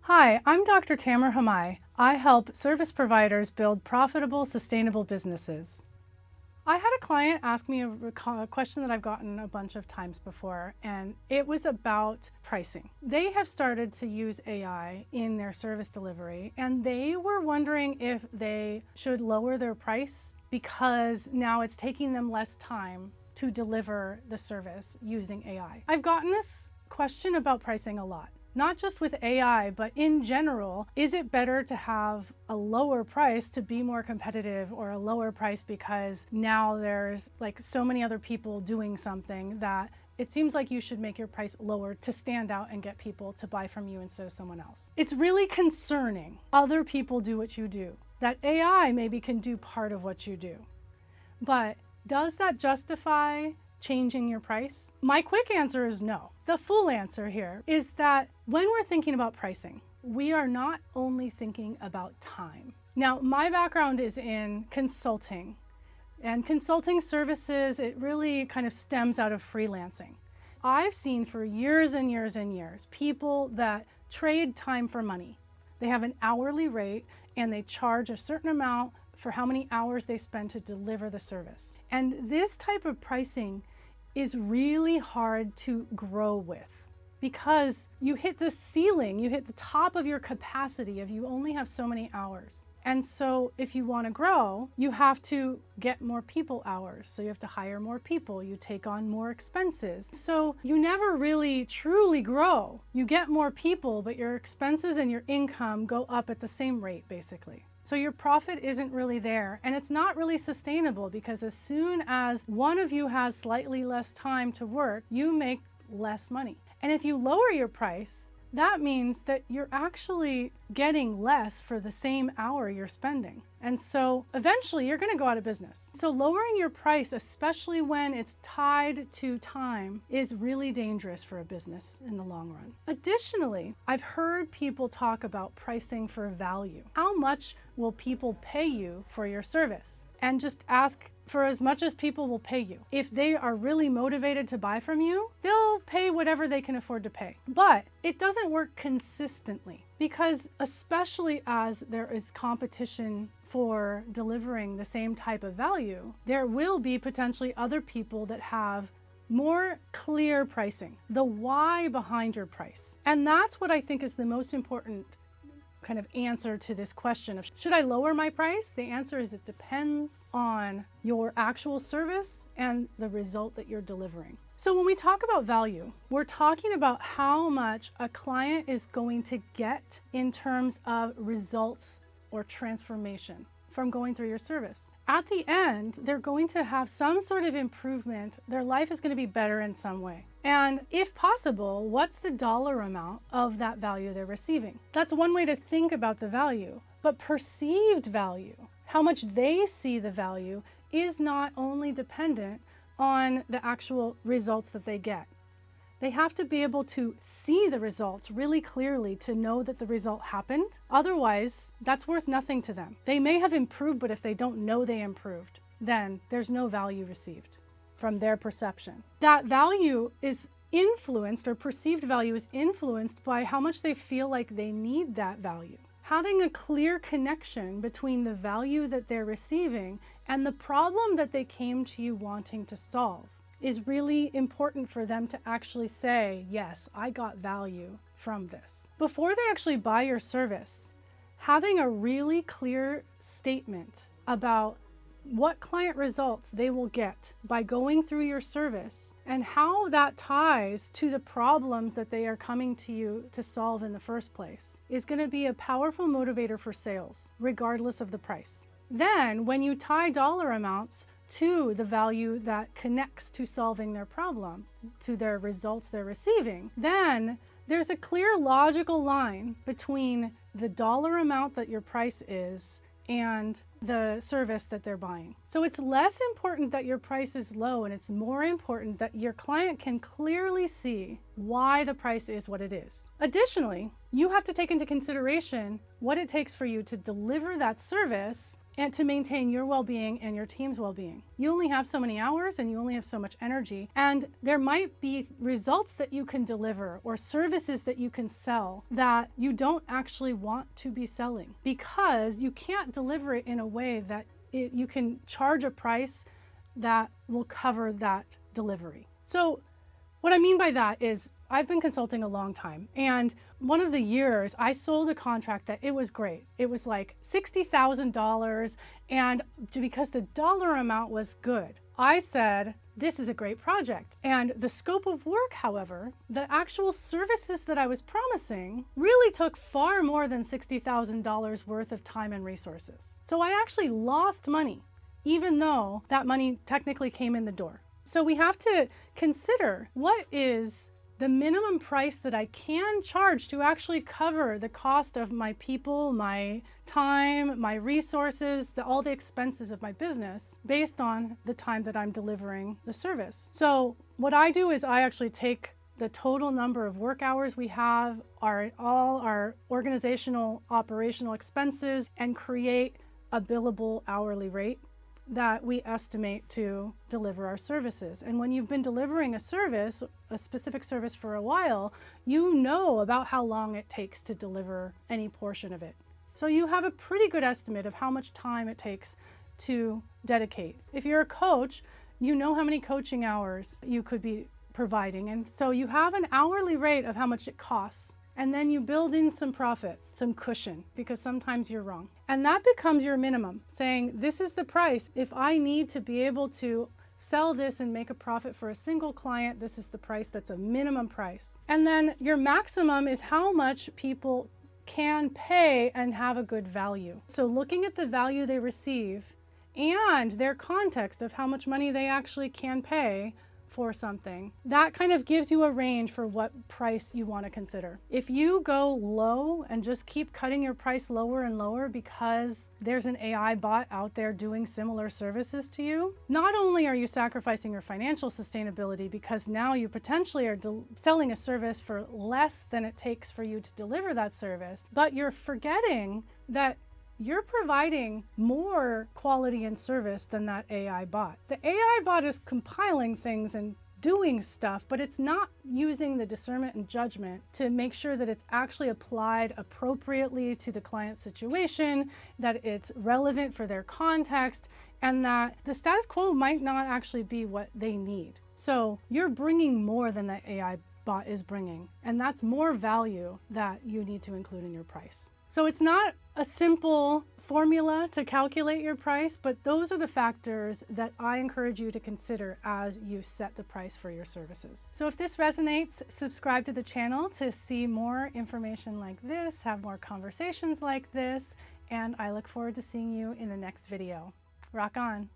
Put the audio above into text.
Hi, I'm Dr. Tamara Hamai. I help service providers build profitable, sustainable businesses. I had a client ask me a question that I've gotten a bunch of times before, and it was about pricing. They have started to use AI in their service delivery, and they were wondering if they should lower their price because now it's taking them less time to deliver the service using AI. I've gotten this question about pricing a lot. Not just with AI, but in general, is it better to have a lower price to be more competitive, or a lower price because now there's like so many other people doing something that it seems like you should make your price lower to stand out and get people to buy from you instead of someone else? It's really concerning other people do what you do, that AI maybe can do part of what you do. But does that justify changing your price? My quick answer is no. The full answer here is that when we're thinking about pricing, we are not only thinking about time. Now, my background is in consulting, and consulting services, it really kind of stems out of freelancing. I've seen for years and years and years people that trade time for money. They have an hourly rate and they charge a certain amount for how many hours they spend to deliver the service. And this type of pricing is really hard to grow with because you hit the ceiling, you hit the top of your capacity if you only have so many hours. And so if you want to grow, you have to get more people hours. So you have to hire more people, you take on more expenses. So you never really truly grow. You get more people, but your expenses and your income go up at the same rate, basically. So your profit isn't really there, and it's not really sustainable because as soon as one of you has slightly less time to work, you make less money. And if you lower your price, that means that you're actually getting less for the same hour you're spending. And so eventually you're going to go out of business. So lowering your price, especially when it's tied to time, is really dangerous for a business in the long run. Additionally, I've heard people talk about pricing for value. How much will people pay you for your service? And just ask for as much as people will pay you. If they are really motivated to buy from you, they'll pay whatever they can afford to pay. But it doesn't work consistently because especially as there is competition for delivering the same type of value, there will be potentially other people that have more clear pricing, the why behind your price. And that's what I think is the most important kind of answer to this question of should I lower my price? The answer is it depends on your actual service and the result that you're delivering. So when we talk about value, we're talking about how much a client is going to get in terms of results or transformation from going through your service. At the end, they're going to have some sort of improvement. Their life is going to be better in some way. And if possible, what's the dollar amount of that value they're receiving? That's one way to think about the value. But perceived value, how much they see the value, is not only dependent on the actual results that they get. They have to be able to see the results really clearly to know that the result happened. Otherwise, that's worth nothing to them. They may have improved, but if they don't know they improved, then there's no value received from their perception. That value is influenced, or perceived value is influenced by how much they feel like they need that value. Having a clear connection between the value that they're receiving and the problem that they came to you wanting to solve is really important for them to actually say, yes, I got value from this. Before they actually buy your service, having a really clear statement about what client results they will get by going through your service and how that ties to the problems that they are coming to you to solve in the first place is going to be a powerful motivator for sales, regardless of the price. Then, when you tie dollar amounts to the value that connects to solving their problem, to their results they're receiving, then there's a clear logical line between the dollar amount that your price is and the service that they're buying. So it's less important that your price is low, and it's more important that your client can clearly see why the price is what it is. Additionally, you have to take into consideration what it takes for you to deliver that service and to maintain your well-being and your team's well-being. You only have so many hours and you only have so much energy, and there might be results that you can deliver or services that you can sell that you don't actually want to be selling because you can't deliver it in a way that you can charge a price that will cover that delivery. So what I mean by that is I've been consulting a long time, and one of the years I sold a contract that it was great. It was like $60,000, and because the dollar amount was good, I said, this is a great project. And the scope of work, however, the actual services that I was promising really took far more than $60,000 worth of time and resources. So I actually lost money, even though that money technically came in the door. So we have to consider what is the minimum price that I can charge to actually cover the cost of my people, my time, my resources, all the expenses of my business based on the time that I'm delivering the service. So what I do is I actually take the total number of work hours we have, all our organizational operational expenses, and create a billable hourly rate that we estimate to deliver our services. And when you've been delivering a service, a specific service for a while, you know about how long it takes to deliver any portion of it. So you have a pretty good estimate of how much time it takes to dedicate. If you're a coach, you know how many coaching hours you could be providing. And so you have an hourly rate of how much it costs. And then you build in some profit, some cushion, because sometimes you're wrong. And that becomes your minimum, saying this is the price. If I need to be able to sell this and make a profit for a single client, this is the price. That's a minimum price. And then your maximum is how much people can pay and have a good value. So looking at the value they receive and their context of how much money they actually can pay for something, that kind of gives you a range for what price you want to consider. If you go low and just keep cutting your price lower and lower because there's an AI bot out there doing similar services to you, not only are you sacrificing your financial sustainability because now you potentially are selling a service for less than it takes for you to deliver that service, but you're forgetting that you're providing more quality and service than that AI bot. The AI bot is compiling things and doing stuff, but it's not using the discernment and judgment to make sure that it's actually applied appropriately to the client's situation, that it's relevant for their context, and that the status quo might not actually be what they need. So you're bringing more than the AI bot is bringing, and that's more value that you need to include in your price. So it's not a simple formula to calculate your price, but those are the factors that I encourage you to consider as you set the price for your services. So if this resonates, subscribe to the channel to see more information like this, have more conversations like this, and I look forward to seeing you in the next video. Rock on.